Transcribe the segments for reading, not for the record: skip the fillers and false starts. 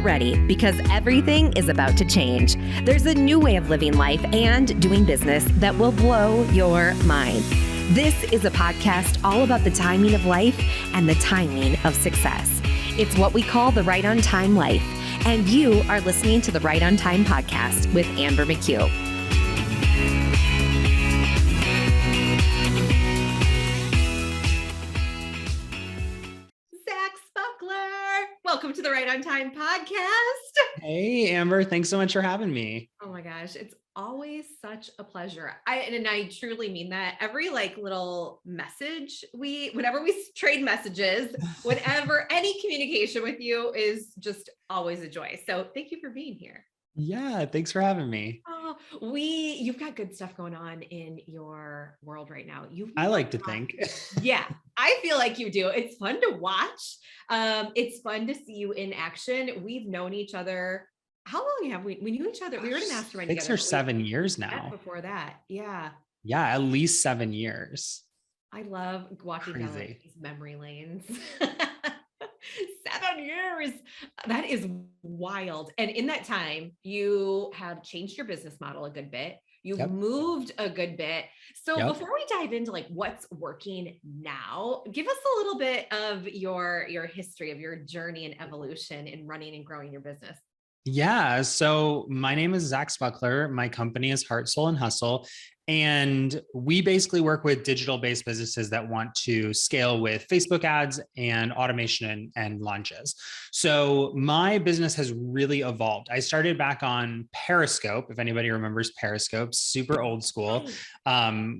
get ready because everything is about to change. There's a new way of living life and doing business that will blow your mind. This is a podcast all about the timing of life and the timing of success. It's what we call the Right on Time life. And you are listening to the Right on Time podcast with Amber McHugh. Welcome to the Right on Time podcast. Hey, Amber. Thanks so much for having me. Oh my gosh. It's always such a pleasure. I truly mean that. Every little message whenever we trade messages, whenever any communication with you is just always a joy. So thank you for being here. Yeah. Thanks for having me. You've got good stuff going on in your world right now. I like to think. Yeah, I feel like you do. It's fun to watch. It's fun to see you in action. We've known each other. How long have we knew each other? We were in a mastermind together. 6 or 7 years now. Before that. Yeah. Yeah. At least 7 years. I love walking down these memory lanes. 7 years. That is wild. And in that time, you have changed your business model a good bit. You've moved a good bit. So before we dive into what's working now, give us a little bit of your history of your journey and evolution in running and growing your business. Yeah. So my name is Zach Spuckler. My company is Heart, Soul, and Hustle. And we basically work with digital-based businesses that want to scale with Facebook ads and automation and launches. So my business has really evolved. I started back on Periscope, if anybody remembers Periscope, super old school.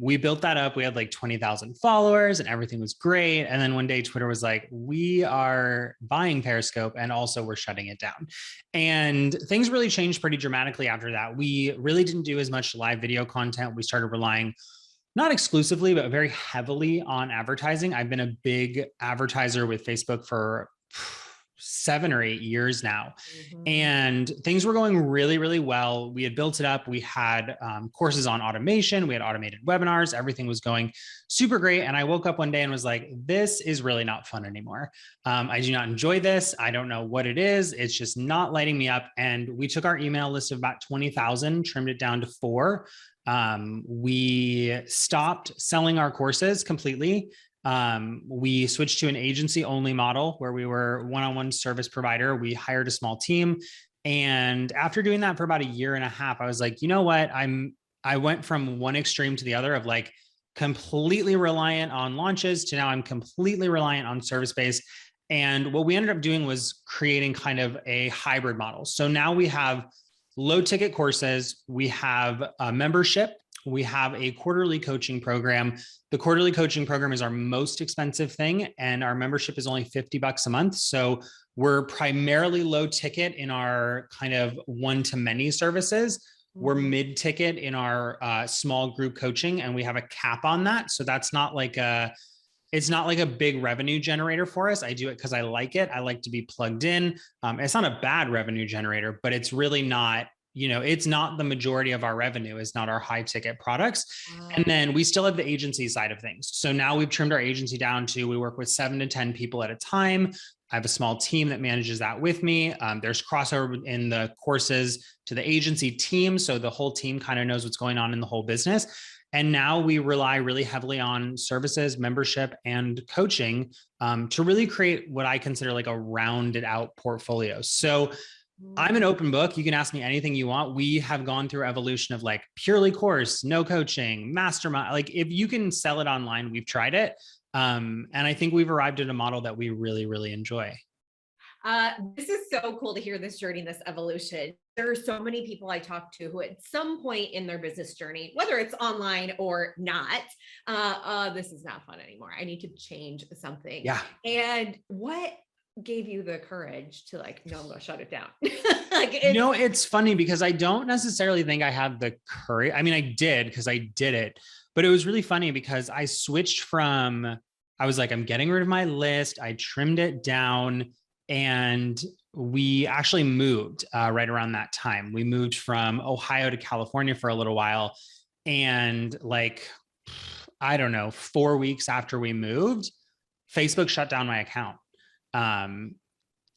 We built that up. We had 20,000 followers and everything was great. And then one day Twitter was like, we are buying Periscope and also we're shutting it down. And things really changed pretty dramatically after that. We really didn't do as much live video content. We started relying not exclusively, but very heavily on advertising. I've been a big advertiser with Facebook for 7 or 8 years now. Mm-hmm. And things were going really, really well. We had built it up. We had courses on automation. We had automated webinars. Everything was going super great. And I woke up one day and was like, this is really not fun anymore. I do not enjoy this. I don't know what it is. It's just not lighting me up. And we took our email list of about 20,000, trimmed it down to 4. We stopped selling our courses completely. We switched to an agency only model where we were one-on-one service provider. We hired a small team. And after doing that for about 1.5 years, I was like, you know what? I went from one extreme to the other of completely reliant on launches to now I'm completely reliant on service-based. And what we ended up doing was creating kind of a hybrid model. So now we have low ticket courses, we have a membership, we have a quarterly coaching program. The quarterly coaching program is our most expensive thing, and our membership is only $50 a month. So we're primarily low ticket in our kind of one-to-many services. We're mid-ticket in our small group coaching, and we have a cap on that. So that's not it's not like a big revenue generator for us. I do it because I like it. I like to be plugged in. It's not a bad revenue generator, but it's really not, it's not the majority of our revenue. It's not our high ticket products. And then we still have the agency side of things. So now we've trimmed our agency down to, we work with 7 to 10 people at a time. I have a small team that manages that with me. There's crossover in the courses to the agency team. So the whole team kind of knows what's going on in the whole business. And now we rely really heavily on services, membership, and coaching to really create what I consider a rounded out portfolio. So I'm an open book. You can ask me anything you want. We have gone through evolution of purely course, no coaching, mastermind. If you can sell it online, we've tried it. And I think we've arrived at a model that we really, really enjoy. This is so cool to hear this journey, this evolution. There are so many people I talk to who at some point in their business journey, whether it's online or not, this is not fun anymore. I need to change something. Yeah. And what gave you the courage to no, I'm going to shut it down? It's funny because I don't necessarily think I had the courage. I mean, I did because I did it, but it was really funny because I switched from, I was like, I'm getting rid of my list. I trimmed it down. And we actually moved right around that time. We moved from Ohio to California for a little while. And I don't know, 4 weeks after we moved, Facebook shut down my account.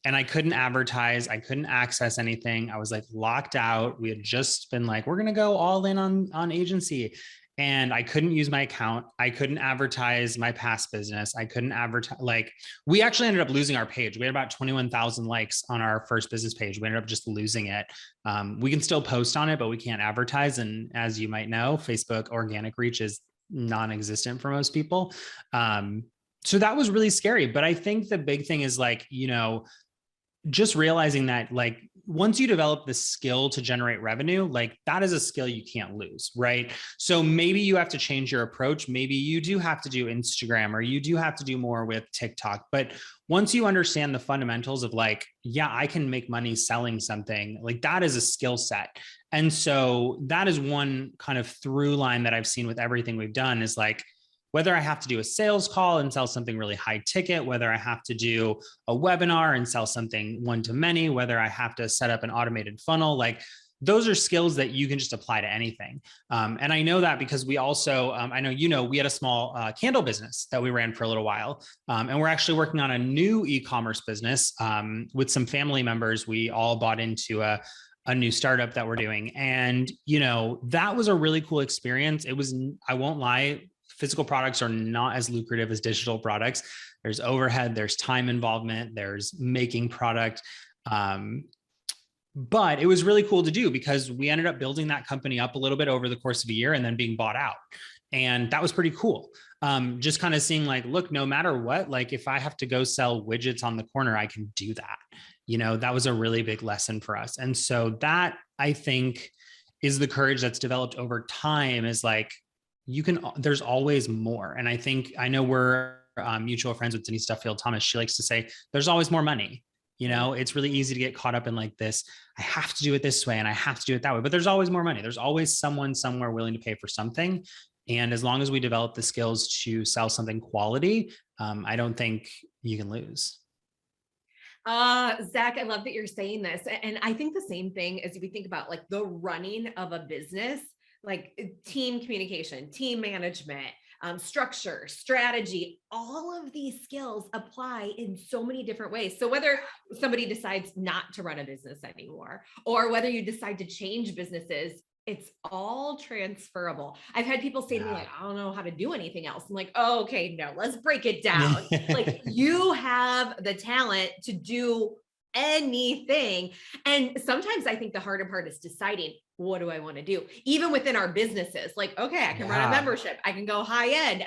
and I couldn't advertise. I couldn't access anything. I was like locked out. We had just been like, we're going to go all in on agency. And I couldn't use my account. I couldn't advertise my past business. I couldn't advertise. Like, we actually ended up losing our page. We had about 21,000 likes on our first business page. We ended up just losing it. We can still post on it, but we can't advertise. And as you might know, Facebook organic reach is non-existent for most people. So that was really scary. But I think the big thing is like, just realizing that like once you develop the skill to generate revenue, like that is a skill you can't lose, right? So maybe you have to change your approach. Maybe you do have to do Instagram, or you do have to do more with TikTok. But once you understand the fundamentals of like, yeah, I can make money selling something, like that is a skill set. And so that is one kind of through line that I've seen with everything we've done is like, whether I have to do a sales call and sell something really high ticket, whether I have to do a webinar and sell something one to many, whether I have to set up an automated funnel, like those are skills that you can just apply to anything. And I know that because we also, I know, we had a small candle business that we ran for a little while. And we're actually working on a new e-commerce business with some family members. We all bought into a new startup that we're doing. And, that was a really cool experience. It was, I won't lie, physical products are not as lucrative as digital products. There's overhead, there's time involvement, there's making product. But it was really cool to do because we ended up building that company up a little bit over the course of a year and then being bought out. And that was pretty cool. Just kind of seeing like, look, no matter what, like if I have to go sell widgets on the corner, I can do that. That was a really big lesson for us. And so that I think is the courage that's developed over time is like, there's always more. And I know we're mutual friends with Denise Duffield Thomas. She likes to say, there's always more money. It's really easy to get caught up in like this, I have to do it this way and I have to do it that way, but there's always more money. There's always someone somewhere willing to pay for something. And as long as we develop the skills to sell something quality, I don't think you can lose. Zach, I love that you're saying this. And I think the same thing as we think about like the running of a business, like team communication, team management, structure, strategy, all of these skills apply in so many different ways. So whether somebody decides not to run a business anymore, or whether you decide to change businesses, it's all transferable. I've had people say to me like, I don't know how to do anything else. I'm like, oh, okay, no, let's break it down. Like you have the talent to do anything. And sometimes I think the harder part is deciding, what do I want to do? Even within our businesses, like, okay, I can run a membership. I can go high end.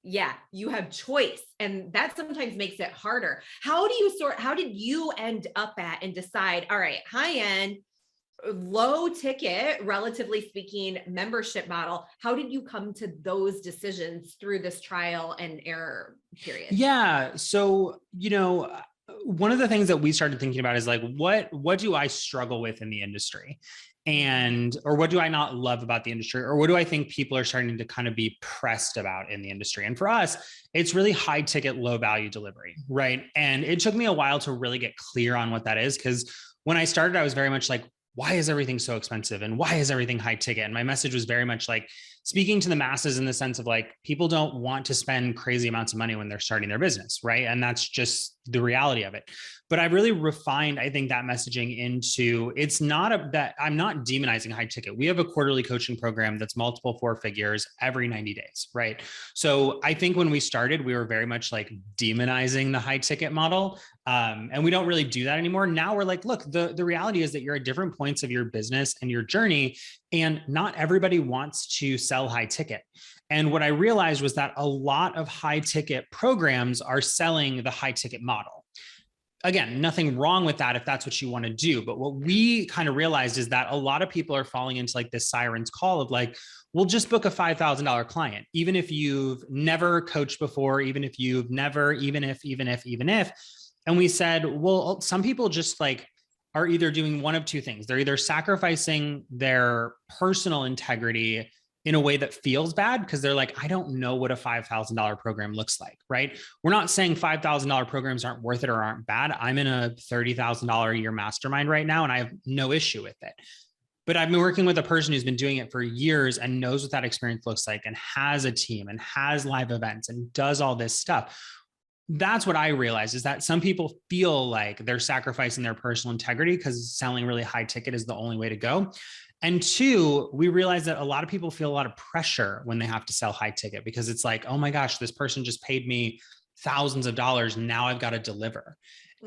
You have choice. And that sometimes makes it harder. How did you end up at and decide, all right, high end, low ticket, relatively speaking, membership model? How did you come to those decisions through this trial and error period? Yeah. So, one of the things that we started thinking about is like, what do I struggle with in the industry? Or what do I not love about the industry? Or what do I think people are starting to kind of be pressed about in the industry? And for us, it's really high ticket, low value delivery, right? And it took me a while to really get clear on what that is. Because when I started, I was very much like, why is everything so expensive? And why is everything high ticket? And my message was very much like speaking to the masses in the sense of like, people don't want to spend crazy amounts of money when they're starting their business, right? And that's just the reality of it. But I really refined, I think, that messaging into, it's not that I'm not demonizing high ticket. We have a quarterly coaching program that's multiple four figures every 90 days, right? So I think when we started, we were very much like demonizing the high ticket model. And we don't really do that anymore. Now we're like, look, the reality is that you're at different points of your business and your journey, and not everybody wants to sell high ticket. And what I realized was that a lot of high ticket programs are selling the high ticket model. Again, nothing wrong with that if that's what you want to do. But what we kind of realized is that a lot of people are falling into like this siren's call of like, we'll just book a $5,000 client, even if you've never coached before, even if you've never, even if. And we said, well, some people just like are either doing one of two things. They're either sacrificing their personal integrity in a way that feels bad because they're like, I don't know what a $5,000 program looks like, right? We're not saying $5,000 programs aren't worth it or aren't bad. I'm in a $30,000 a year mastermind right now, and I have no issue with it. But I've been working with a person who's been doing it for years and knows what that experience looks like and has a team and has live events and does all this stuff. that's what I realized, is that some people feel like they're sacrificing their personal integrity because selling really high ticket is the only way to go. And two, we realized that a lot of people feel a lot of pressure when they have to sell high ticket, because it's like, oh my gosh, this person just paid me thousands of dollars. Now I've got to deliver.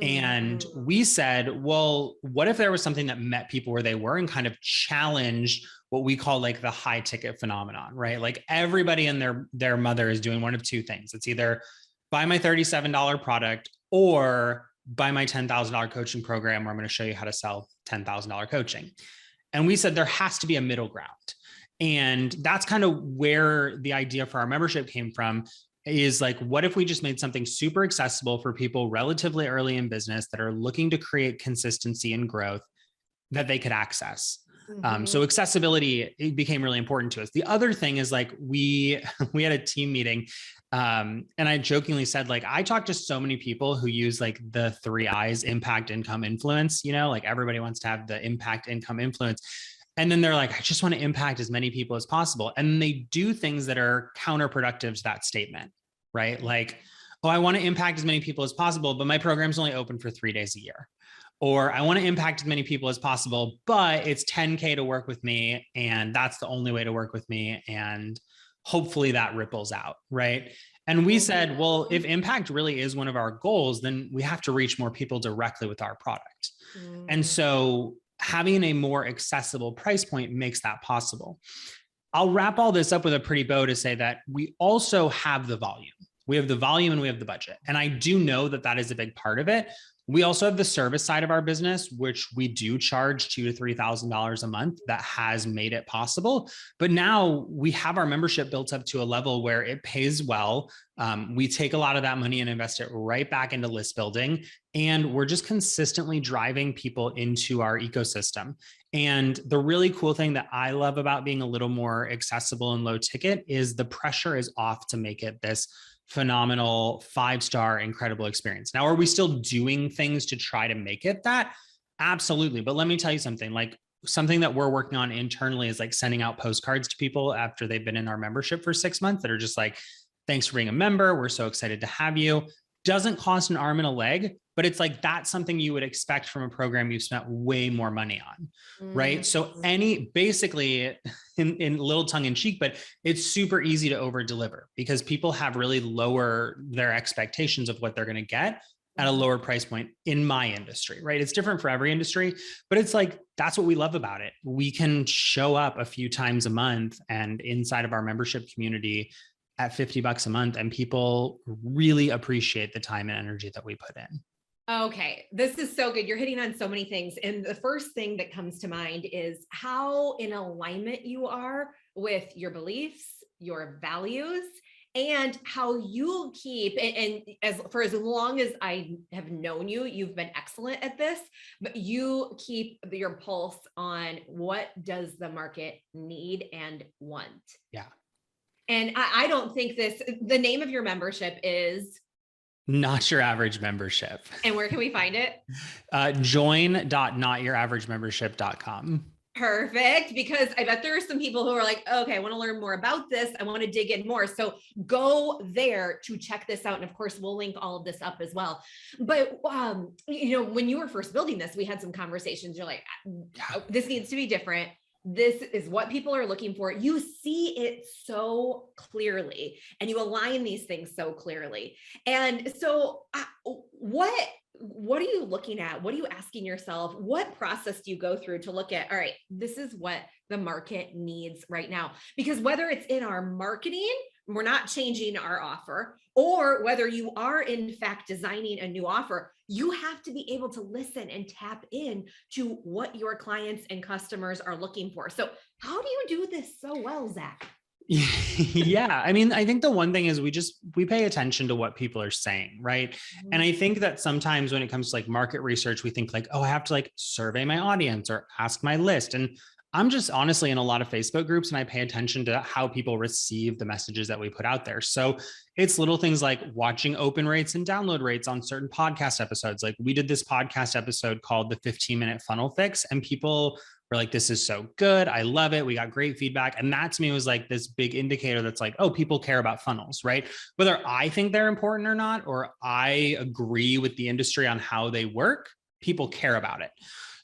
And we said, well, what if there was something that met people where they were and kind of challenged what we call like the high ticket phenomenon, right? Like everybody and their mother is doing one of two things. It's either buy my $37 product or buy my $10,000 coaching program where I'm going to show you how to sell $10,000 coaching. And we said there has to be a middle ground. And that's kind of where the idea for our membership came from, is like, what if we just made something super accessible for people relatively early in business that are looking to create consistency and growth that they could access? So accessibility, it became really important to us. The other thing is like, we had a team meeting, and I jokingly said, like, I talk to so many people who use like the 3 I's: impact, income, influence, like everybody wants to have the impact, income, influence. And then they're like, I just want to impact as many people as possible. And they do things that are counterproductive to that statement, right? Like, oh, I want to impact as many people as possible, but my program's only open for 3 days a year. Or I want to impact as many people as possible, but it's $10K to work with me, and that's the only way to work with me. And hopefully that ripples out, right? And we said, well, if impact really is one of our goals, then we have to reach more people directly with our product. And so having a more accessible price point makes that possible. I'll wrap all this up with a pretty bow to say that we also have the volume. We have the volume and we have the budget. And I do know that that is a big part of it. We also have the service side of our business, which we do charge $2,000 to $3,000 a month. That has made it possible. But now we have our membership built up to a level where it pays well. We take a lot of that money and invest it right back into list building. And we're just consistently driving people into our ecosystem. And the really cool thing that I love about being a little more accessible and low ticket is the pressure is off to make it this phenomenal 5-star incredible experience. Now, are we still doing things to try to make it that? Absolutely. But let me tell you something, like something that we're working on internally is like sending out postcards to people after they've been in our membership for 6 months that are just like, thanks for being a member. We're so excited to have you. Doesn't cost an arm and a leg, but it's like, that's something you would expect from a program you've spent way more money on, right? So basically in little tongue in cheek, but it's super easy to over deliver because people have really lower their expectations of what they're going to get at a lower price point in my industry, right? It's different for every industry, but it's like, that's what we love about it. We can show up a few times a month and inside of our membership community at $50 a month, and people really appreciate the time and energy that we put in. Okay, this is so good. You're hitting on so many things. And the first thing that comes to mind is how in alignment you are with your beliefs, your values, and how you'll keep, and as long as I have known you, you've been excellent at this, but you keep your pulse on what does the market need and want. Yeah. And I don't think the name of your membership is Not Your Average Membership. And where can we find it? Join.notyouraverage.membership.com. Perfect. Because I bet there are some people who are like, okay, I want to learn more about this. I want to dig in more. So go there to check this out. And of course, we'll link all of this up as well. But, when you were first building this, we had some conversations. You're like, this needs to be different. This is what people are looking for. You see it so clearly and you align these things so clearly. And so what are you looking at? What are you asking yourself? What process do you go through to look at, all right, this is what the market needs right now? Because whether it's in our marketing, we're not changing our offer, or whether you are in fact designing a new offer, you have to be able to listen and tap in to what your clients and customers are looking for. So how do you do this so well, Zach? Yeah. I mean, I think the one thing is we pay attention to what people are saying. Right. And I think that sometimes when it comes to like market research, we think like, oh, I have to like survey my audience or ask my list. And I'm just honestly in a lot of Facebook groups and I pay attention to how people receive the messages that we put out there. So it's little things like watching open rates and download rates on certain podcast episodes. Like we did this podcast episode called the 15-minute funnel fix, and people were like, this is so good. I love it. We got great feedback. And that to me was like this big indicator that's like, oh, people care about funnels, right? Whether I think they're important or not, or I agree with the industry on how they work, people care about it.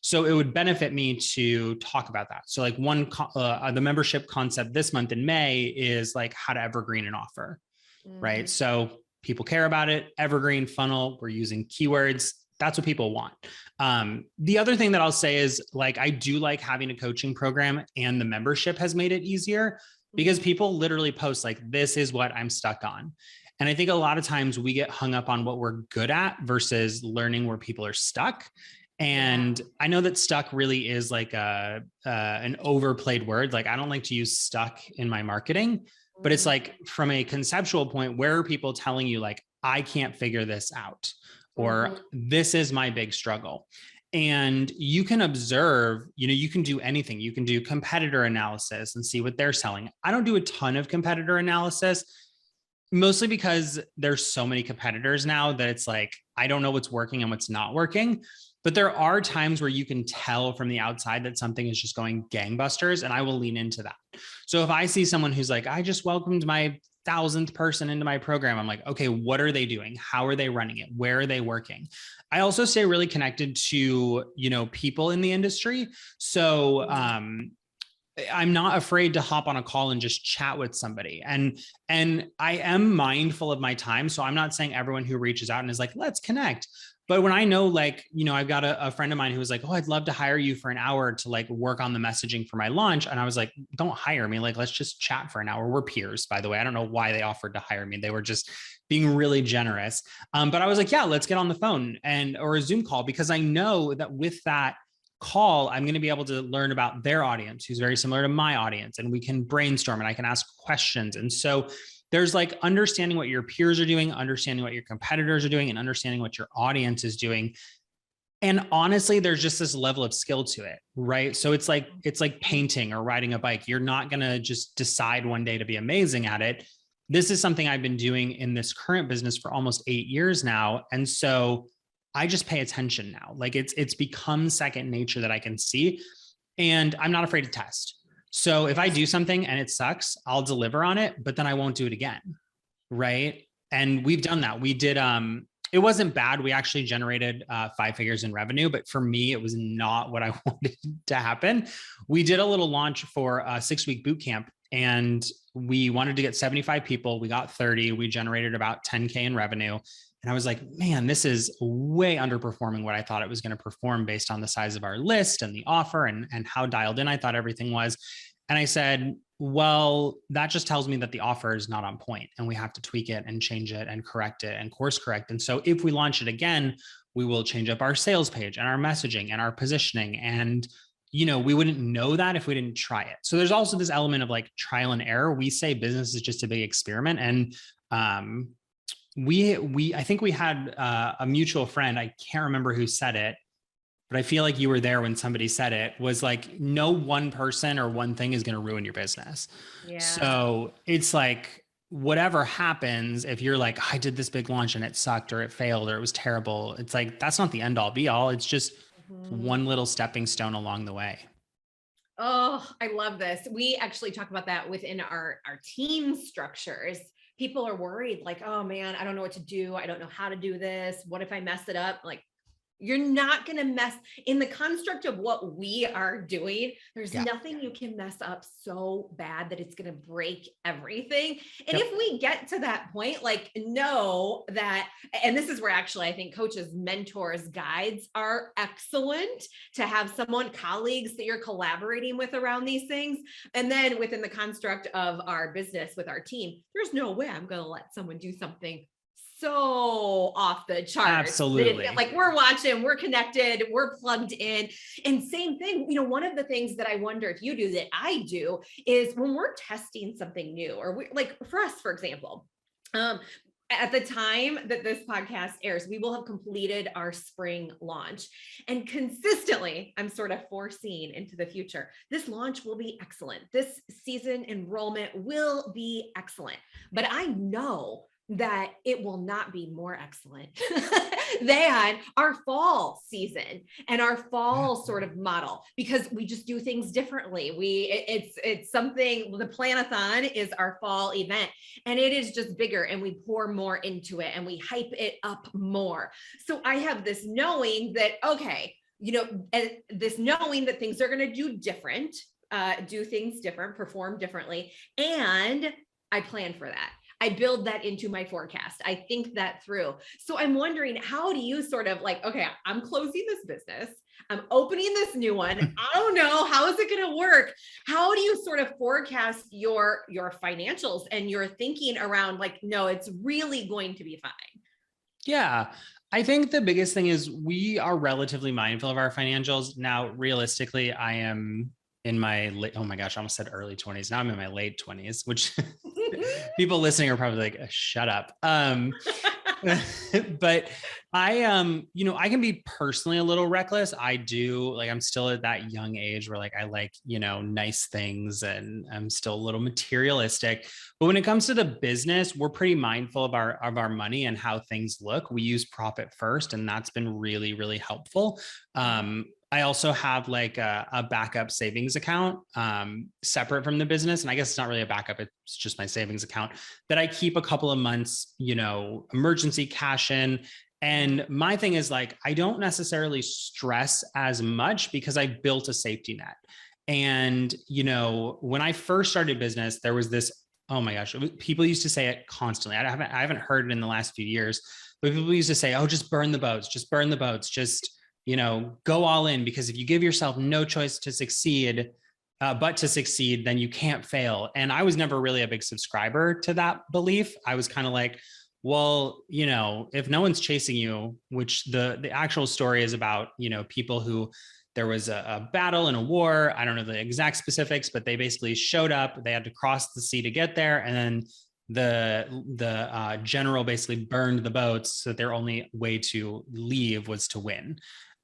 So it would benefit me to talk about that. So like the membership concept this month in May is like how to evergreen an offer, right? So people care about it. Evergreen funnel, we're using keywords. That's what people want. The other thing that I'll say is like, I do like having a coaching program, and the membership has made it easier because people literally post like, this is what I'm stuck on. And I think a lot of times we get hung up on what we're good at versus learning where people are stuck. And I know that stuck really is like an overplayed word. Like I don't like to use stuck in my marketing, but it's like from a conceptual point, where are people telling you like, I can't figure this out, or this is my big struggle. And you can observe, you can do anything. You can do competitor analysis and see what they're selling. I don't do a ton of competitor analysis, mostly because there's so many competitors now that it's like, I don't know what's working and what's not working. But there are times where you can tell from the outside that something is just going gangbusters, and I will lean into that. So if I see someone who's like, I just welcomed my 1,000th person into my program, I'm like, okay, what are they doing? How are they running it? Where are they working? I also stay really connected to, people in the industry. So, I'm not afraid to hop on a call and just chat with somebody. And I am mindful of my time. So I'm not saying everyone who reaches out and is like, let's connect. But when I know, like, I've got a friend of mine who was like, oh, I'd love to hire you for an hour to like work on the messaging for my launch. And I was like, don't hire me. Like, let's just chat for an hour. We're peers, by the way. I don't know why they offered to hire me. They were just being really generous. But I was like, yeah, let's get on the phone or a Zoom call, because I know that with that call, I'm going to be able to learn about their audience, who's very similar to my audience, and we can brainstorm and I can ask questions. And so there's like understanding what your peers are doing, understanding what your competitors are doing, and understanding what your audience is doing. And honestly, there's just this level of skill to it, right? So it's like painting or riding a bike. You're not going to just decide one day to be amazing at it. This is something I've been doing in this current business for almost 8 years now. And so I just pay attention now. Like it's become second nature that I can see, and I'm not afraid to test. So if I do something and it sucks, I'll deliver on it, but then I won't do it again. Right. And we've done that. We did, it wasn't bad. We actually generated 5 figures in revenue, but for me, it was not what I wanted to happen. We did a little launch for a 6-week boot camp, and we wanted to get 75 people. We got 30. We generated about 10K in revenue. And I was like, man, this is way underperforming what I thought it was going to perform based on the size of our list and the offer and how dialed in I thought everything was. And I said, well, that just tells me that the offer is not on point, and we have to tweak it and change it and correct it and course correct. And so if we launch it again, we will change up our sales page and our messaging and our positioning. And, we wouldn't know that if we didn't try it. So there's also this element of like trial and error. We say business is just a big experiment. And, I think we had a mutual friend. I can't remember who said it, but I feel like you were there when somebody said it, was like, no one person or one thing is going to ruin your business. Yeah. So it's like, whatever happens, if you're like, I did this big launch and it sucked or it failed or it was terrible, it's like, that's not the end all be all. It's just one little stepping stone along the way. Oh, I love this. We actually talk about that within our team structures. People are worried, like, oh man, I don't know what to do. I don't know how to do this. What if I mess it up? Like, you're not going to mess in the construct of what we are doing. There's nothing you can mess up so bad that it's going to break everything. And if we get to that point, like, know that, and this is where actually I think coaches, mentors, guides are excellent to have colleagues that you're collaborating with around these things. And then within the construct of our business with our team, there's no way I'm going to let someone do something so off the charts. Absolutely. Like, we're watching, we're connected, we're plugged in. And same thing, one of the things that I wonder if you do that I do is when we're testing something new, or like for us, for example, at the time that this podcast airs, we will have completed our spring launch, and consistently, I'm sort of foreseeing into the future, this launch will be excellent. This season enrollment will be excellent, but I know that it will not be more excellent than our fall season and our fall sort of model, because we just do things differently. It's something, the planathon is our fall event, and it is just bigger, and we pour more into it and we hype it up more. So I have this knowing that, okay, this knowing that things are going to do different, do things different, perform differently. And I plan for that. I build that into my forecast. I think that through. So I'm wondering, how do you sort of like, okay, I'm closing this business, I'm opening this new one. I don't know, how is it going to work? How do you sort of forecast your financials and your thinking around like, no, it's really going to be fine? Yeah. I think the biggest thing is we are relatively mindful of our financials. Now, realistically, I am in my late, oh my gosh, I almost said early 20s. Now I'm in my late 20s, which people listening are probably like, shut up. But I, I can be personally a little reckless. I do, like, I'm still at that young age where like, I like, nice things, and I'm still a little materialistic. But when it comes to the business, we're pretty mindful of our money and how things look. We use profit first, and that's been really, really helpful. I also have like a backup savings account separate from the business. And I guess it's not really a backup, it's just my savings account that I keep a couple of months, emergency cash in. And my thing is like, I don't necessarily stress as much because I built a safety net. And, when I first started business, there was this, oh my gosh, people used to say it constantly. I haven't heard it in the last few years, but people used to say, oh, just burn the boats, just go all in, because if you give yourself no choice to succeed, but to succeed, then you can't fail. And I was never really a big subscriber to that belief. I was kind of like, well, if no one's chasing you, which the actual story is about, people who, there was a battle and a war. I don't know the exact specifics, but they basically showed up. They had to cross the sea to get there. And then the general basically burned the boats, so their only way to leave was to win.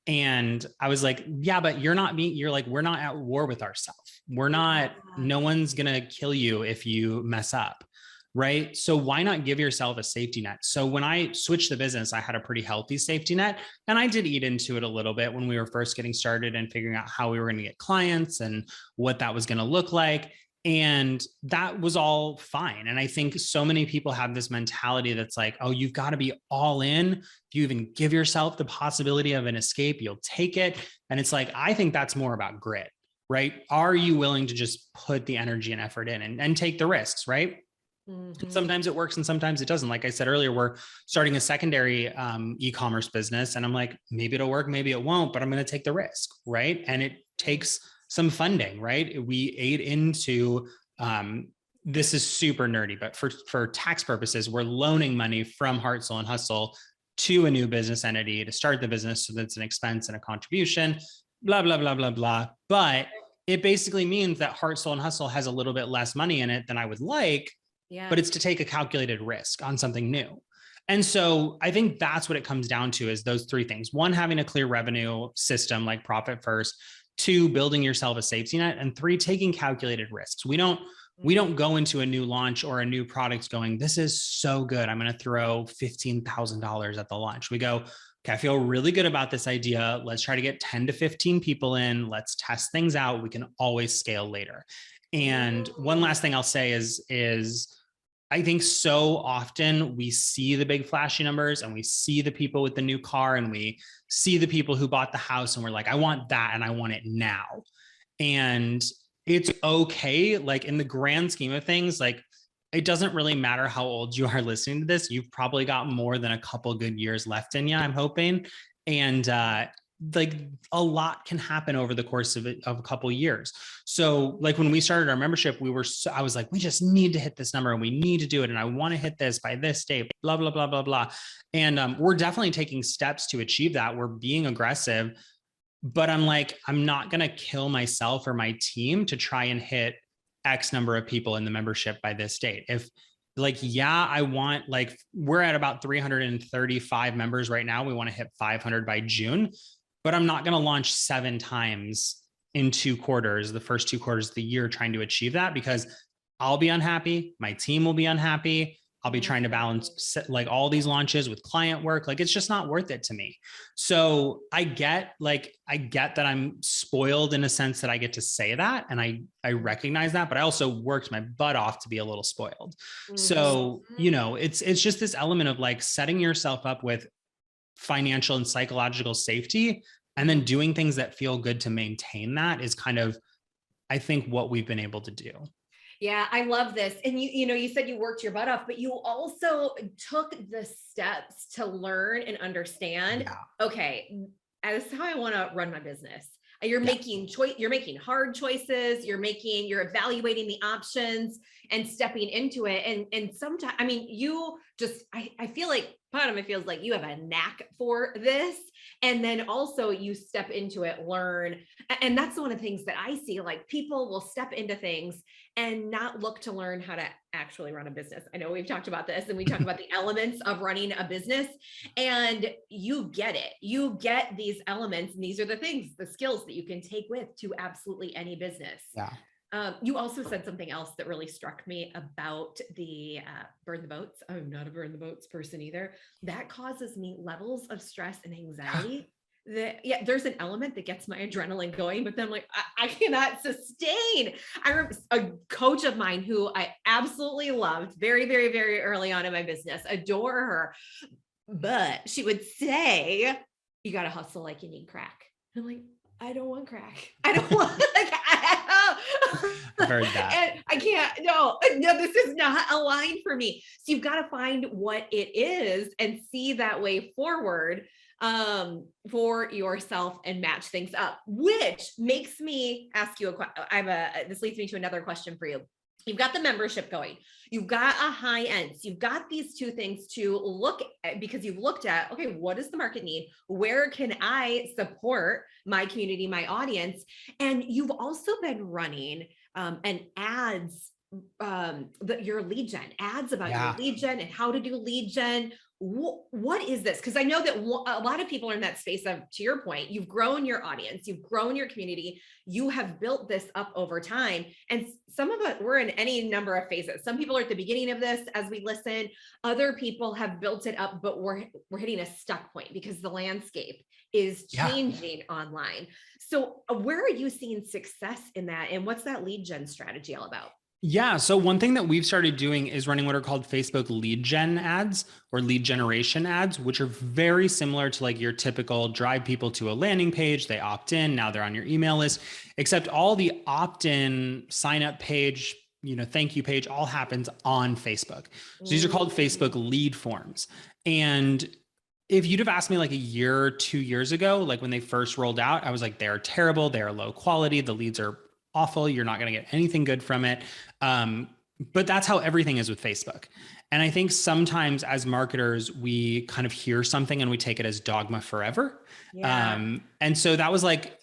And I was like, yeah, but you're like, we're not at war with ourselves. No one's going to kill you if you mess up. Right. So why not give yourself a safety net? So when I switched the business, I had a pretty healthy safety net, and I did eat into it a little bit when we were first getting started and figuring out how we were going to get clients and what that was going to look like. And that was all fine. And I think so many people have this mentality that's like, oh, you've got to be all in. If you even give yourself the possibility of an escape, you'll take it. And it's like, I think that's more about grit, right? Are you willing to just put the energy and effort in and take the risks, right? Mm-hmm. Sometimes it works and sometimes it doesn't. Like I said earlier, we're starting a secondary e-commerce business, and I'm like, maybe it'll work, maybe it won't, but I'm going to take the risk, right? And it takes some funding, right? We aid into, this is super nerdy, but for tax purposes, we're loaning money from Heart, Soul, and Hustle to a new business entity to start the business. So that's an expense and a contribution, blah, blah, blah, blah, blah. But it basically means that Heart, Soul, and Hustle has a little bit less money in it than I would like, but it's to take a calculated risk on something new. And so I think that's what it comes down to, is those three things. One, having a clear revenue system, like profit first. Two, building yourself a safety net. And three, taking calculated risks. We don't go into a new launch or a new product going, this is so good, I'm going to throw $15,000 at the launch. We go, okay, I feel really good about this idea. Let's try to get 10 to 15 people in. Let's test things out. We can always scale later. And one last thing I'll say is I think so often we see the big flashy numbers, and we see the people with the new car, and we see the people who bought the house, and we're like, I want that and I want it now. And it's okay. Like, in the grand scheme of things, like, it doesn't really matter how old you are listening to this. You've probably got more than a couple good years left in you, I'm hoping. And like, a lot can happen over the course of a couple of years. So like when we started our membership, I was like, we just need to hit this number and we need to do it. And I want to hit this by this date, blah, blah, blah, blah, blah. And we're definitely taking steps to achieve that. We're being aggressive, but I'm like, I'm not going to kill myself or my team to try and hit X number of people in the membership by this date. If like, yeah, I want, like, we're at about 335 members right now. We want to hit 500 by June. But I'm not going to launch 7 times in 2 quarters, the first 2 quarters of the year, trying to achieve that, because I'll be unhappy. My team will be unhappy. I'll be trying to balance like all these launches with client work. Like, it's just not worth it to me. So I get that I'm spoiled in a sense that I get to say that. And I recognize that, but I also worked my butt off to be a little spoiled. So, it's just this element of like setting yourself up with financial and psychological safety, and then doing things that feel good to maintain that is kind of, I think, what we've been able to do. Yeah, I love this. And you said you worked your butt off, but you also took the steps to learn and understand, okay, this is how I want to run my business. You're making hard choices. You're evaluating the options and stepping into it. And sometimes, I mean, I feel like part of me feels like you have a knack for this. And then also you step into it, learn. And that's one of the things that I see, like people will step into things and not look to learn how to actually run a business. I know we've talked about this and we talk about the elements of running a business, and you get it. You get these elements, and these are the skills that you can take with to absolutely any business. Yeah. You also said something else that really struck me about the burn the boats. I'm not a burn the boats person either. That causes me levels of stress and anxiety. There's an element that gets my adrenaline going, but then I'm like, I cannot sustain. I remember a coach of mine who I absolutely loved very, very, very early on in my business, adore her, but she would say, you got to hustle like you need crack. I'm like, I don't want crack. I don't want, I've heard that. And I can't, no, this is not a line for me. So you've got to find what it is and see that way forward for yourself and match things up, which makes me ask you this leads me to another question for you. You've got the membership going, you've got a high end. So you've got these two things to look at, because you've looked at, okay, what does the market need? Where can I support my community, my audience? And you've also been running an ads, your lead gen ads about your lead gen and how to do lead gen. What is this? Because I know that a lot of people are in that space of, to your point, you've grown your audience, you've grown your community, you have built this up over time. And some of us, we're in any number of phases. Some people are at the beginning of this as we listen. Other people have built it up, but we're hitting a stuck point because the landscape is changing online. So where are you seeing success in that? And what's that lead gen strategy all about? Yeah. So one thing that we've started doing is running what are called Facebook lead gen ads or lead generation ads, which are very similar to like your typical drive people to a landing page. They opt in. Now they're on your email list, except all the opt-in sign up page, thank you page all happens on Facebook. So these are called Facebook lead forms. And if you'd have asked me like a year or 2 years ago, like when they first rolled out, I was like, they're terrible. They're low quality. The leads are awful. You're not going to get anything good from it. But that's how everything is with Facebook. And I think sometimes as marketers, we kind of hear something and we take it as dogma forever. And so that was like,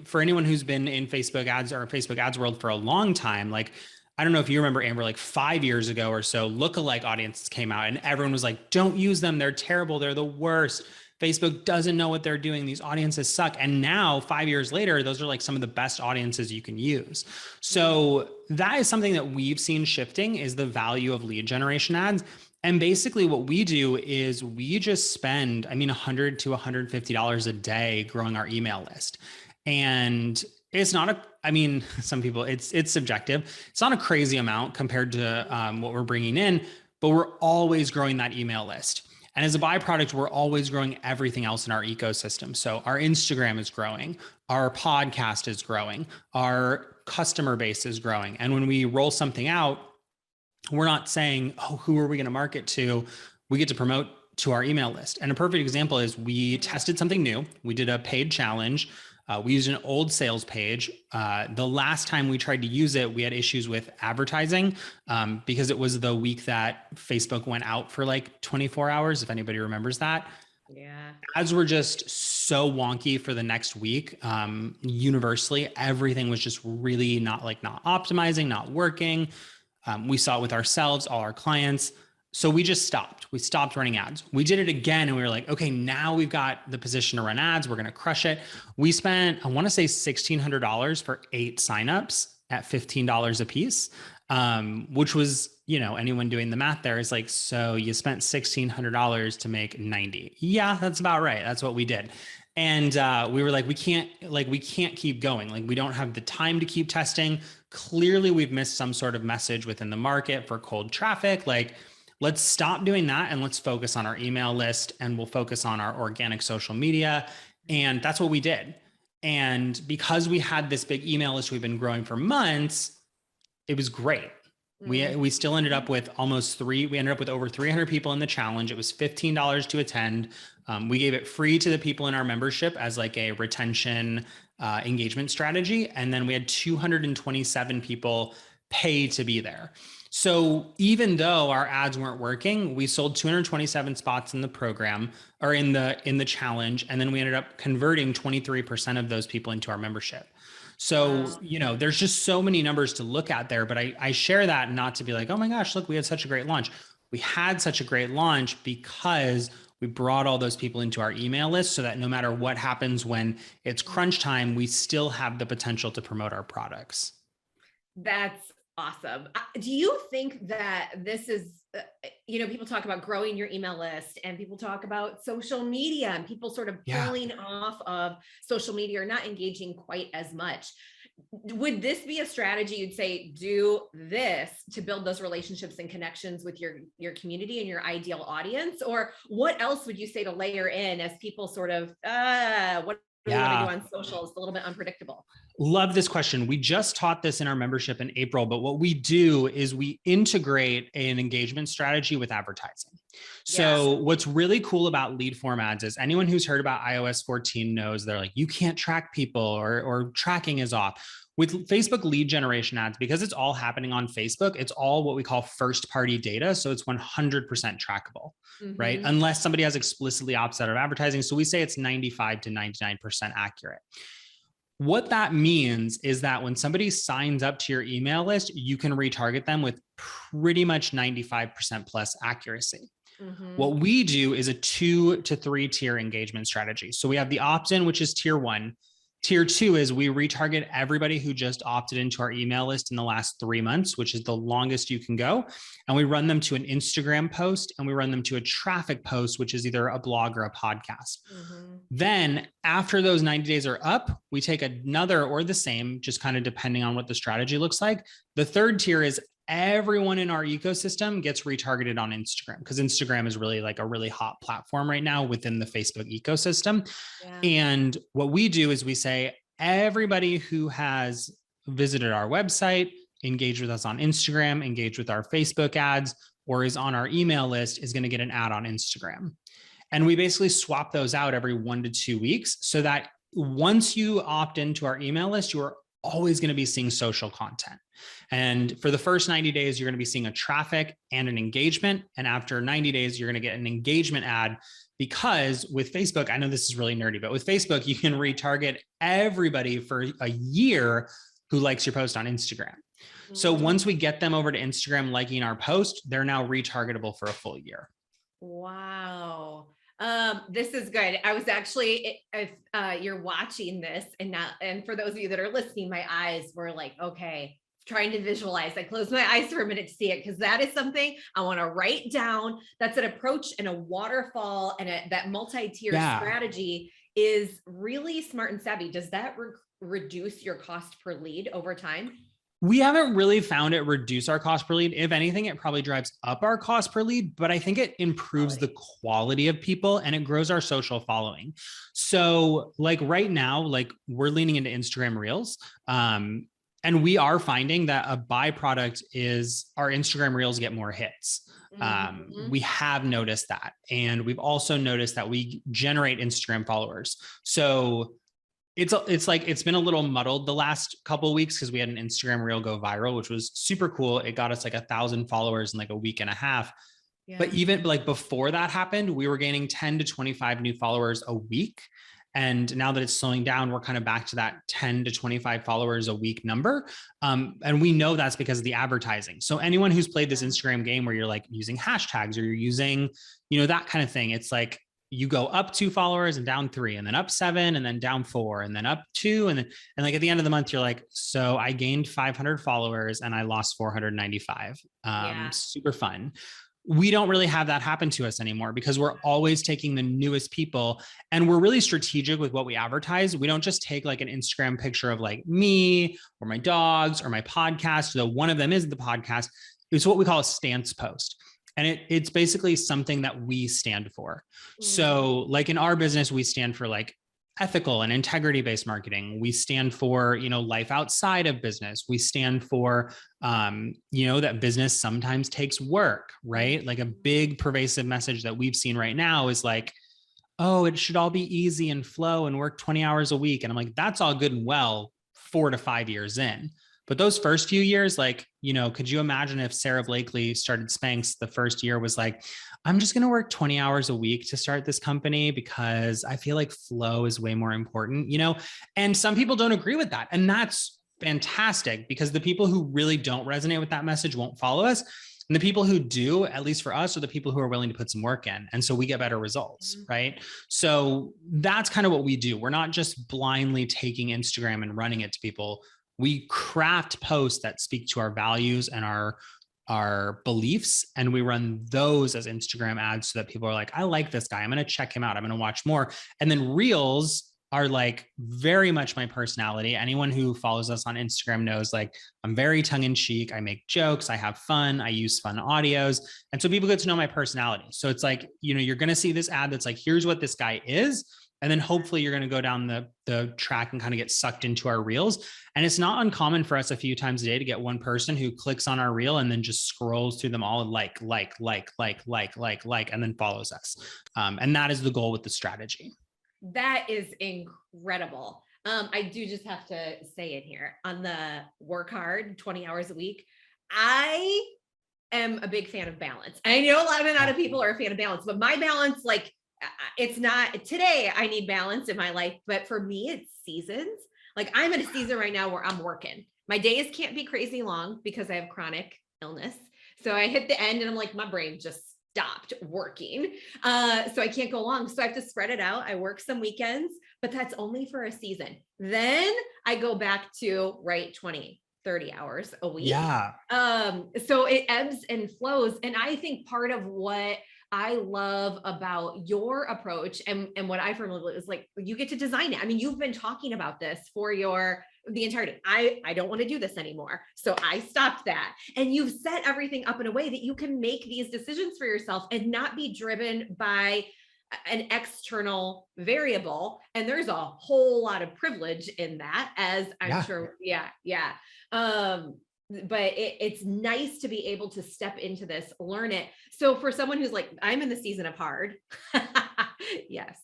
for anyone who's been in Facebook ads or Facebook ads world for a long time, like, I don't know if you remember, Amber, like 5 years ago or so, lookalike audiences came out and everyone was like, don't use them. They're terrible. They're the worst. Facebook doesn't know what they're doing. These audiences suck. And now 5 years later, those are like some of the best audiences you can use. So that is something that we've seen shifting, is the value of lead generation ads. And basically what we do is we just spend, $100 to $150 a day growing our email list. And it's not some people, it's subjective. It's not a crazy amount compared to what we're bringing in, but we're always growing that email list. And as a byproduct, we're always growing everything else in our ecosystem. So our Instagram is growing, our podcast is growing, our customer base is growing. And when we roll something out, we're not saying, oh, who are we going to market to? We get to promote to our email list. And a perfect example is we tested something new. We did a paid challenge. We used an old sales page. The last time we tried to use it, we had issues with advertising because it was the week that Facebook went out for like 24 hours, if anybody remembers that. Yeah. Ads were just so wonky for the next week. Universally, everything was just really not optimizing, not working. We saw it with ourselves, all our clients. So we just stopped. We stopped running ads. We did it again and we were like, okay, now we've got the position to run ads. We're going to crush it. We spent, I want to say $1,600 for 8 signups at $15 a piece. which was, anyone doing the math there is like, so you spent $1,600 to make 90. Yeah, that's about right. That's what we did. And we were like, we can't keep going. Like, we don't have the time to keep testing. Clearly, we've missed some sort of message within the market for cold traffic. Like, let's stop doing that and let's focus on our email list, and we'll focus on our organic social media. And that's what we did. And because we had this big email list we've been growing for months, it was great. We still ended up with we ended up with over 300 people in the challenge. It was $15 to attend. We gave it free to the people in our membership as like a retention engagement strategy. And then we had 227 people pay to be there. So even though our ads weren't working, we sold 227 spots in the program, or in the challenge. And then we ended up converting 23% of those people into our membership. So, there's just so many numbers to look at there, but I share that not to be like, oh my gosh, look, we had such a great launch. We had such a great launch because we brought all those people into our email list, so that no matter what happens when it's crunch time, we still have the potential to promote our products. That's awesome. Do you think that this is, people talk about growing your email list, and people talk about social media, and people sort of pulling off of social media or not engaging quite as much. Would this be a strategy you'd say, do this to build those relationships and connections with your community and your ideal audience? Or what else would you say to layer in as people sort of, what do we want to do on social? It's a little bit unpredictable. Love this question. We just taught this in our membership in April, but what we do is we integrate an engagement strategy with advertising. So what's really cool about lead form ads is, anyone who's heard about iOS 14 knows they're like, you can't track people, or tracking is off. With Facebook lead generation ads, because it's all happening on Facebook, it's all what we call first party data. So it's 100% trackable, right? Unless somebody has explicitly opted out of advertising. So we say it's 95 to 99% accurate. What that means is that when somebody signs up to your email list, you can retarget them with pretty much 95% plus accuracy. What we do is a 2 to 3 tier engagement strategy. So we have the opt-in, which is tier 1. Tier 2 is we retarget everybody who just opted into our email list in the last 3 months, which is the longest you can go. And we run them to an Instagram post, and we run them to a traffic post, which is either a blog or a podcast. Then after those 90 days are up, we take another, or the same, just kind of depending on what the strategy looks like. The third tier is everyone in our ecosystem gets retargeted on Instagram, because Instagram is really like a really hot platform right now within the Facebook ecosystem. And what we do is we say, everybody who has visited our website, engaged with us on Instagram, engaged with our Facebook ads, or is on our email list, is going to get an ad on Instagram. And we basically swap those out every 1 to 2 weeks, so that once you opt into our email list, you are always going to be seeing social content. And for the first 90 days, you're going to be seeing a traffic and an engagement. And after 90 days, you're going to get an engagement ad, because with Facebook, I know this is really nerdy, but with Facebook, you can retarget everybody for a year who likes your post on Instagram. So once we get them over to Instagram liking our post, they're now retargetable for a full year. Wow. This is good. I was actually, if you're watching this and for those of you that are listening, my eyes were like, okay, trying to visualize. I closed my eyes for a minute to see it, because that is something I want to write down. That's an approach and a waterfall, and that multi-tier strategy is really smart and savvy. Does that reduce your cost per lead over time? We haven't really found it reduce our cost per lead. If anything, it probably drives up our cost per lead, but I think it improves the quality of people, and it grows our social following. So like right now, like we're leaning into Instagram Reels. And we are finding that a byproduct is our Instagram Reels get more hits. We have noticed that. And we've also noticed that we generate Instagram followers. So it's like, it's been a little muddled the last couple of weeks, because we had an Instagram Reel go viral, which was super cool. It got us like 1,000 followers in like a week and a half. But even like before that happened, we were gaining 10 to 25 new followers a week. And now that it's slowing down, we're kind of back to that 10 to 25 followers a week number. And we know that's because of the advertising. So anyone who's played this Instagram game where you're like using hashtags, or you're using, that kind of thing, it's like, you go up 2 followers and down 3, and then up 7 and then down 4 and then up 2. And like at the end of the month, you're like, so I gained 500 followers and I lost 495. Yeah. Super fun. We don't really have that happen to us anymore because we're always taking the newest people, and we're really strategic with what we advertise. We don't just take like an Instagram picture of like me or my dogs or my podcast, though one of them is the podcast. It's what we call a stance post. And it's basically something that we stand for. So like in our business, we stand for like ethical and integrity-based marketing. We stand for, life outside of business. We stand for, that business sometimes takes work, right? Like a big pervasive message that we've seen right now is like, oh, it should all be easy and flow and work 20 hours a week. And I'm like, that's all good and well 4 to 5 years in. But those first few years, like, could you imagine if Sarah Blakely started Spanx the first year was like, I'm just going to work 20 hours a week to start this company because I feel like flow is way more important, and some people don't agree with that. And that's fantastic because the people who really don't resonate with that message won't follow us. And the people who do, at least for us, are the people who are willing to put some work in. And so we get better results, right? So that's kind of what we do. We're not just blindly taking Instagram and running it to people. We craft posts that speak to our values and our beliefs, and we run those as Instagram ads so that people are like, I like this guy. I'm going to check him out. I'm going to watch more. And then reels are like very much my personality. Anyone who follows us on Instagram knows like I'm very tongue in cheek. I make jokes. I have fun. I use fun audios. And so people get to know my personality. So it's like, you're going to see this ad that's like, here's what this guy is. And then hopefully you're going to go down the track and kind of get sucked into our reels. And it's not uncommon for us a few times a day to get one person who clicks on our reel and then just scrolls through them all and like, and then follows us. And that is the goal with the strategy. That is incredible. I do just have to say it here on the work hard 20 hours a week. I am a big fan of balance. I know a lot of people are a fan of balance, but my balance, like, it's not today. I need balance in my life, but for me, it's seasons. Like I'm in a season right now where I'm working. My days can't be crazy long because I have chronic illness. So I hit the end and I'm like, my brain just stopped working. So I can't go long. So I have to spread it out. I work some weekends, but that's only for a season. Then I go back to 20, 30 hours a week. Yeah. So it ebbs and flows. And I think part of what I love about your approach and what I firmly believe is like, you get to design it. I mean, you've been talking about this for the entirety. I don't want to do this anymore. So I stopped that. And you've set everything up in a way that you can make these decisions for yourself and not be driven by an external variable. And there's a whole lot of privilege in that, as I'm sure. Yeah. But it's nice to be able to step into this, learn it. So for someone who's like, I'm in the season of hard, yes,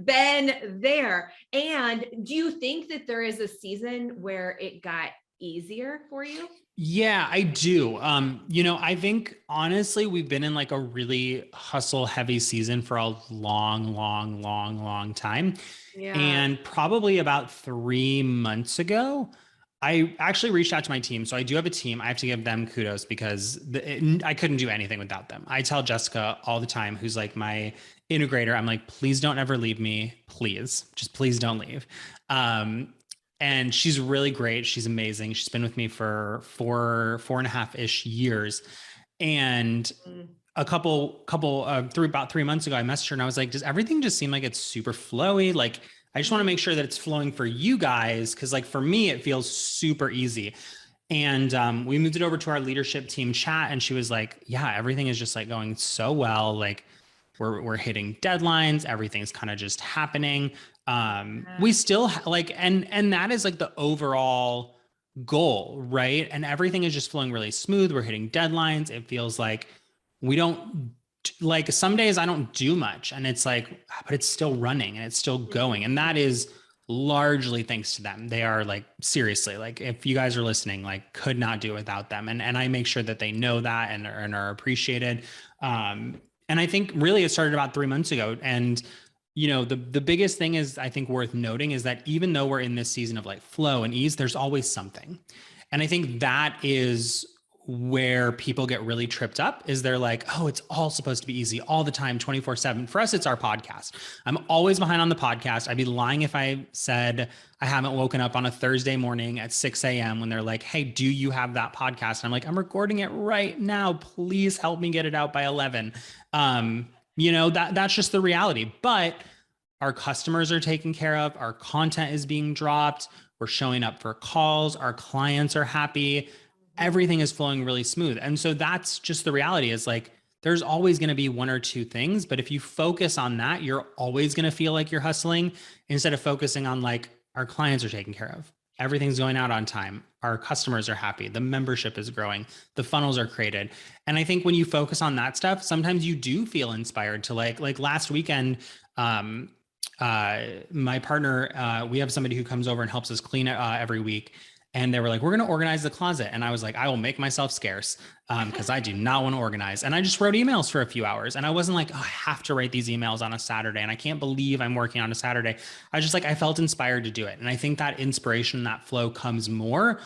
been there. And do you think that there is a season where it got easier for you? Yeah, I do. I think honestly, we've been in like a really hustle heavy season for a long time. Yeah. And probably about 3 months ago, I actually reached out to my team. So I do have a team. I have to give them kudos because I couldn't do anything without them. I tell Jessica all the time, who's like my integrator, I'm like, please don't ever leave me. Please, just please don't leave. And she's really great. She's amazing. She's been with me for four and a half-ish years. And about 3 months ago, I messaged her and I was like, does everything just seem like it's super flowy? Like, I just want to make sure that it's flowing for you guys. Cause like for me, it feels super easy. And we moved it over to our leadership team chat. And she was like, yeah, everything is just like going so well. Like we're hitting deadlines. Everything's kind of just happening. We still and that is like the overall goal, right? And everything is just flowing really smooth. We're hitting deadlines. It feels like we don't, like some days I don't do much and it's like, but it's still running and it's still going. And that is largely thanks to them. They are like, seriously, like if you guys are listening, like could not do it without them. And I make sure that they know that and are appreciated. And I think really it started about 3 months ago. And the biggest thing is I think worth noting is that even though we're in this season of like flow and ease, there's always something. And I think that is where people get really tripped up is they're like, oh, it's all supposed to be easy all the time, 24/7. For us, it's our podcast. I'm always behind on the podcast. I'd be lying if I said I haven't woken up on a Thursday morning at 6 a.m. when they're like, hey, do you have that podcast? And I'm like, I'm recording it right now. Please help me get it out by 11. That's just the reality. But our customers are taken care of. Our content is being dropped. We're showing up for calls. Our clients are happy. Everything is flowing really smooth. And so that's just the reality is like, there's always going to be one or two things, but if you focus on that, you're always going to feel like you're hustling instead of focusing on like, our clients are taken care of. Everything's going out on time. Our customers are happy. The membership is growing. The funnels are created. And I think when you focus on that stuff, sometimes you do feel inspired to like last weekend, my partner, we have somebody who comes over and helps us clean it every week. And they were like, we're going to organize the closet. And I was like, I will make myself scarce because I do not want to organize. And I just wrote emails for a few hours. And I wasn't like, oh, I have to write these emails on a Saturday. And I can't believe I'm working on a Saturday. I was just like, I felt inspired to do it. And I think that inspiration, that flow comes more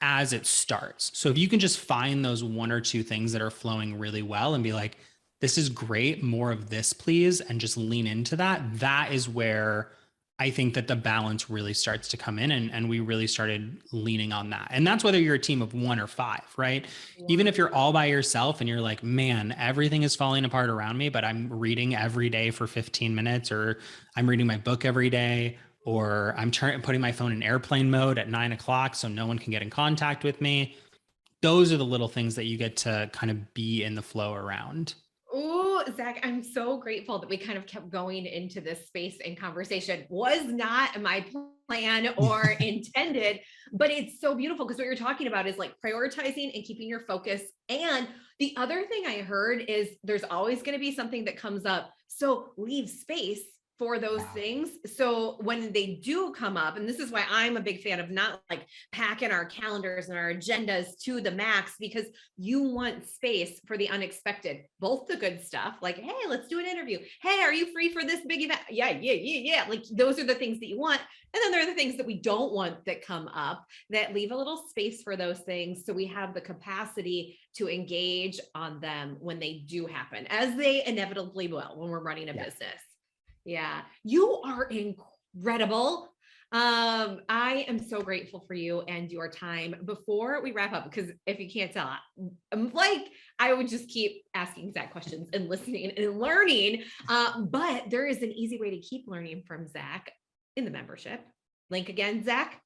as it starts. So if you can just find those one or two things that are flowing really well and be like, this is great, more of this, please. And just lean into that. That is where I think that the balance really starts to come in and we really started leaning on that. And that's whether you're a team of 1 or 5, right? Yeah. Even if you're all by yourself and you're like, man, everything is falling apart around me, but I'm reading every day for 15 minutes, or I'm reading my book every day, or I'm putting my phone in airplane mode at 9 o'clock so no one can get in contact with me. Those are the little things that you get to kind of be in the flow around. Oh, Zach, I'm so grateful that we kind of kept going into this space and conversation. Was not my plan or intended, but it's so beautiful because what you're talking about is like prioritizing and keeping your focus. And the other thing I heard is there's always going to be something that comes up. So leave space for those things. So when they do come up, and this is why I'm a big fan of not like packing our calendars and our agendas to the max, because you want space for the unexpected, both the good stuff, like, hey, let's do an interview. Hey, are you free for this big event? Yeah. Like those are the things that you want. And then there are the things that we don't want that come up that leave a little space for those things. So we have the capacity to engage on them when they do happen, as they inevitably will when we're running a business. Yeah, you are incredible. I am so grateful for you and your time. Before we wrap up, because if you can't tell, I'm like, I would just keep asking Zach questions and listening and learning. But there is an easy way to keep learning from Zach in the membership. Link again, Zach.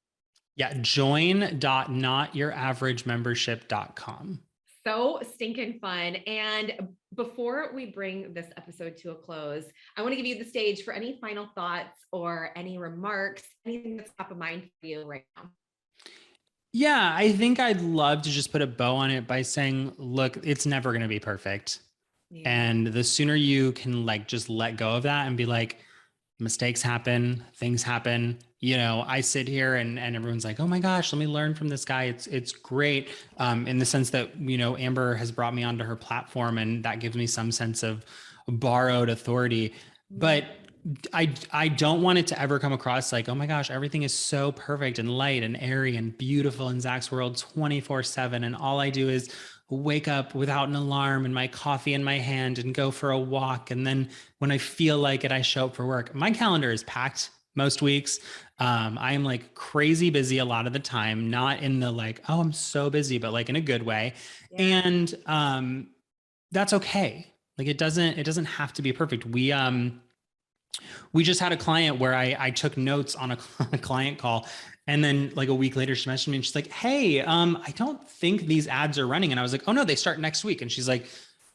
Yeah, join.notyouraverage.membership.com. So stinking fun. And before we bring this episode to a close, I want to give you the stage for any final thoughts or any remarks, anything that's top of mind for you right now. Yeah, I think I'd love to just put a bow on it by saying, look, it's never going to be perfect. Yeah. And the sooner you can like just let go of that and be like, mistakes happen, things happen. You know, I sit here and everyone's like, oh my gosh, let me learn from this guy. It's great in the sense that, you know, Amber has brought me onto her platform and that gives me some sense of borrowed authority. But I don't want it to ever come across like, oh my gosh, everything is so perfect and light and airy and beautiful in Zach's world 24/7. And all I do is wake up without an alarm and my coffee in my hand and go for a walk. And then when I feel like it, I show up for work. My calendar is packed most weeks. I am like crazy busy a lot of the time, not in the like, oh, I'm so busy, but like in a good way. Yeah. And that's okay. Like it doesn't have to be perfect. We just had a client where I took notes on a client call. And then like a week later, she messaged me and she's like, hey, I don't think these ads are running. And I was like, oh no, they start next week. And she's like,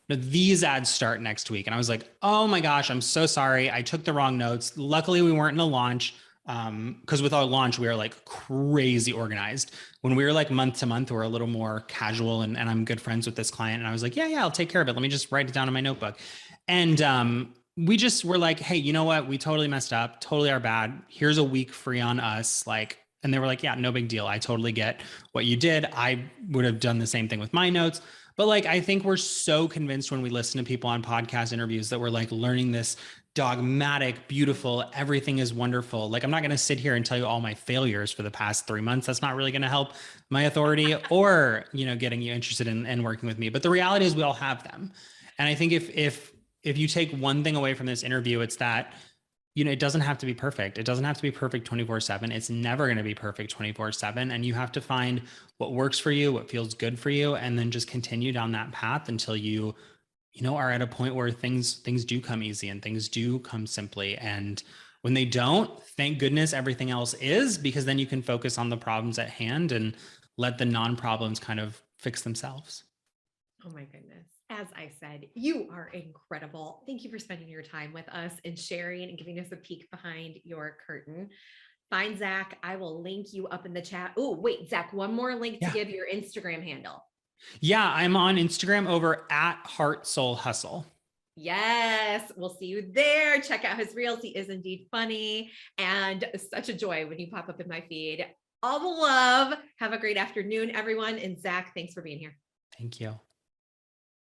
no, these ads start next week. And I was like, oh my gosh, I'm so sorry. I took the wrong notes. Luckily we weren't in a launch. Because with our launch, we are like crazy organized. When we were like month to month, we're a little more casual and I'm good friends with this client. And I was like, yeah, I'll take care of it. Let me just write it down in my notebook. And we just were like, hey, you know what? We totally messed up. Totally our bad. Here's a week free on us. Like, and they were like, yeah, no big deal. I totally get what you did. I would have done the same thing with my notes. But like, I think we're so convinced when we listen to people on podcast interviews that we're like learning this dogmatic, beautiful, everything is wonderful. Like, I'm not going to sit here and tell you all my failures for the past 3 months. That's not really going to help my authority or, getting you interested in working with me. But the reality is we all have them. And I think if you take one thing away from this interview, it's that, it doesn't have to be perfect. It doesn't have to be perfect 24/7. It's never going to be perfect 24/7. And you have to find what works for you, what feels good for you, and then just continue down that path until you are at a point where things do come easy and things do come simply. And when they don't, thank goodness everything else is, because then you can focus on the problems at hand and let the non-problems kind of fix themselves. Oh my goodness. As I said, you are incredible. Thank you for spending your time with us and sharing and giving us a peek behind your curtain. Find Zach. I will link you up in the chat. Oh, wait, Zach, one more link to give your Instagram handle. Yeah, I'm on Instagram over at Heart Soul Hustle. Yes, we'll see you there. Check out his reels. He is indeed funny and such a joy when you pop up in my feed. All the love. Have a great afternoon, everyone. And Zach, thanks for being here. Thank you.